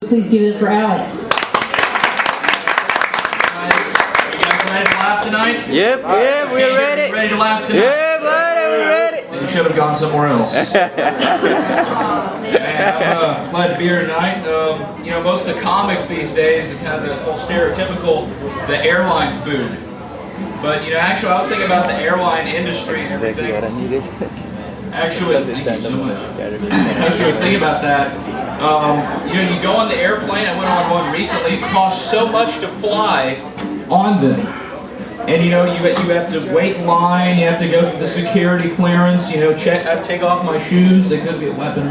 Please give it up for Alex. You guys ready to laugh tonight? Yep, we're ready. Ready to laugh tonight? Yeah, buddy, we're ready. Then you should have gone somewhere else. Man, I'm glad to be here tonight. You know, most of the comics these days are kind of the whole stereotypical, the airline food. But, you know, actually, I was thinking about the airline industry and everything. Actually, thank you so much. Actually, I was thinking about that. You know, you go on the airplane. I went on one recently. It costs so much to fly on them. And you know, you have to wait in line. You have to go through the security clearance. You know, take off my shoes. They could be a weapon.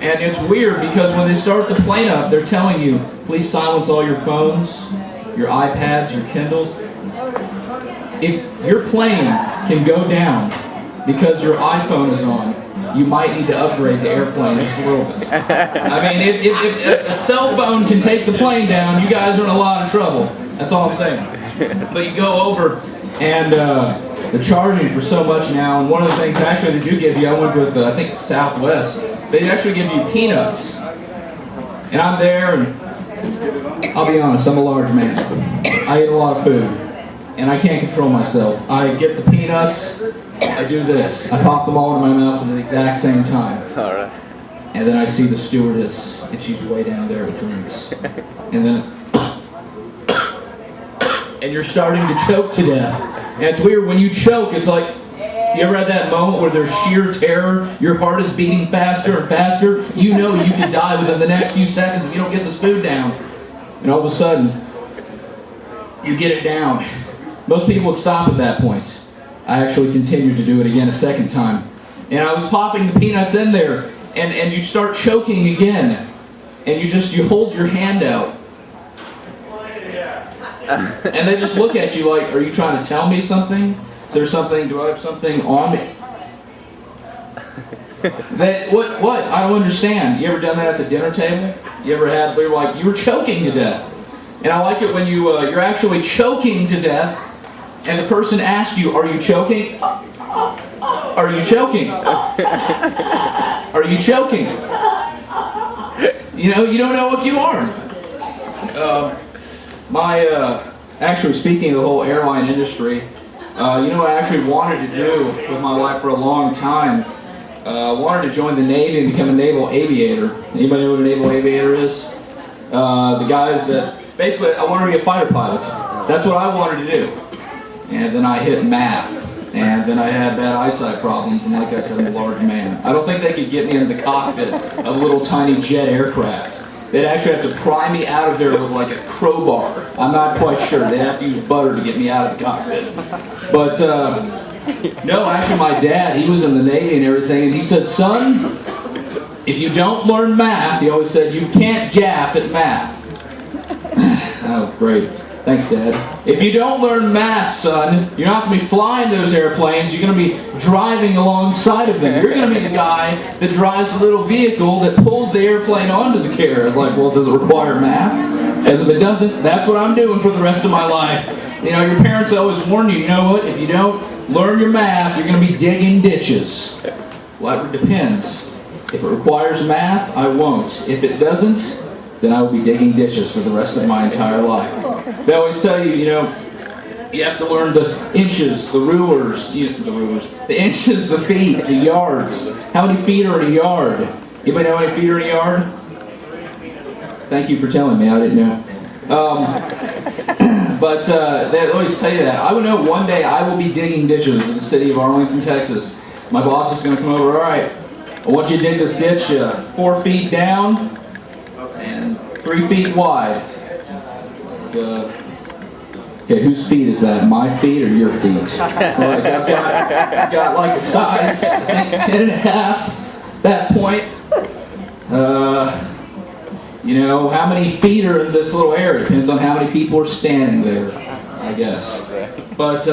And it's weird because when they start the plane up, they're telling you, please silence all your phones, your iPads, your Kindles. If your plane can go down because your iPhone is on, you might need to upgrade the airplane just a little bit. I mean, if a cell phone can take the plane down, you guys are in a lot of trouble. That's all I'm saying. But you go over, and they're charging for so much now. And one of the things actually they do give you, I went with I think Southwest. They actually give you peanuts. And I'm there, and I'll be honest, I'm a large man. I eat a lot of food, and I can't control myself. I get the peanuts. I do this. I pop them all in my mouth at the exact same time. All right. And then I see the stewardess, and she's way down there with drinks. And then, and you're starting to choke to death. And it's weird, when you choke, it's like, you ever had that moment where there's sheer terror, your heart is beating faster and faster, you know you could die within the next few seconds if you don't get this food down. And all of a sudden, you get it down. Most people would stop at that point. I actually continued to do it again a second time. And I was popping the peanuts in there, and you start choking again. And you hold your hand out. And they just look at you like, are you trying to tell me something? Is there something, do I have something on me? What? I don't understand. You ever done that at the dinner table? You ever had, where you were choking to death. And I like it when you're actually choking to death, and the person asks you, are you choking? Are you choking? Are you choking? You know, you don't know if you are. Actually, speaking of the whole airline industry, you know what I actually wanted to do with my life for a long time? I wanted to join the Navy and become a naval aviator. Anybody know what a naval aviator is? The guys that, basically, I wanted to be a fighter pilot. That's what I wanted to do. And then I hit math. And then I had bad eyesight problems, and like I said, I'm a large man. I don't think they could get me into the cockpit of a little tiny jet aircraft. They'd actually have to pry me out of there with like a crowbar. I'm not quite sure. They'd have to use butter to get me out of the cockpit. But, no, actually my dad, he was in the Navy and everything, and he said, son, if you don't learn math, he always said, you can't gaff at math. Oh, great. Thanks, Dad. If you don't learn math, son, you're not going to be flying those airplanes. You're going to be driving alongside of them. You're going to be the guy that drives the little vehicle that pulls the airplane onto the carrier. I was like, well, does it require math? As if it doesn't, that's what I'm doing for the rest of my life. You know, your parents always warn you, you know what, if you don't learn your math, you're going to be digging ditches. Well, it depends. If it requires math, I won't. If it doesn't, then I will be digging ditches for the rest of my entire life. They always tell you, you know, you have to learn the inches, the rulers, the inches, the feet, the yards. How many feet are in a yard? Anybody know how many feet are in a yard? Thank you for telling me, I didn't know. But they always tell you that. I would know one day I will be digging ditches in the city of Arlington, Texas. My boss is going to come over, all right, I want you to dig this ditch 4 feet down and 3 feet wide. Okay, whose feet is that? My feet or your feet? Like, I've got like a size, I think 10.5 at that point. You know, how many feet are in this little area? Depends on how many people are standing there, I guess. But,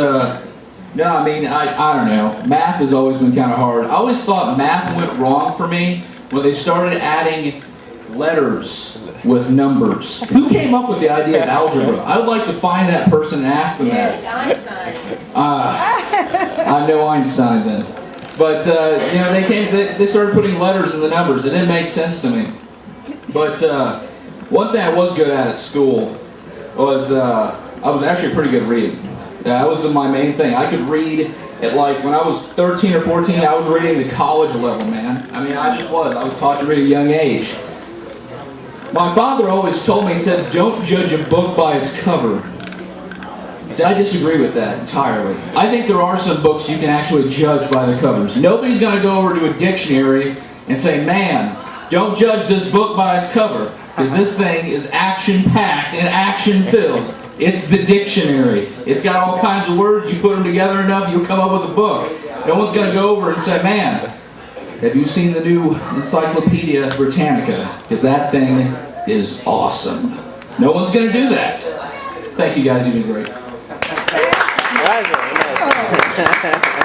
no, I mean, I don't know. Math has always been kind of hard. I always thought math went wrong for me when they started adding letters with numbers. Who came up with the idea of algebra? I would like to find that person and ask them that. Einstein. I know Einstein then. But, you know, they started putting letters in the numbers. It didn't make sense to me. But, One thing I was good at school was I was actually pretty good at reading. That was my main thing. I could read at like, when I was 13 or 14, I was reading the college level, man. I mean, I just was. I was taught to read at a young age. My father always told me, he said, don't judge a book by its cover. See, I disagree with that entirely. I think there are some books you can actually judge by the covers. Nobody's going to go over to a dictionary and say, man, don't judge this book by its cover, because this thing is action-packed and action-filled. It's the dictionary. It's got all kinds of words. You put them together enough, you'll come up with a book. No one's going to go over and say, man, have you seen the new Encyclopedia Britannica? Because that thing is awesome. No one's going to do that. Thank you guys, you've been great. Nice.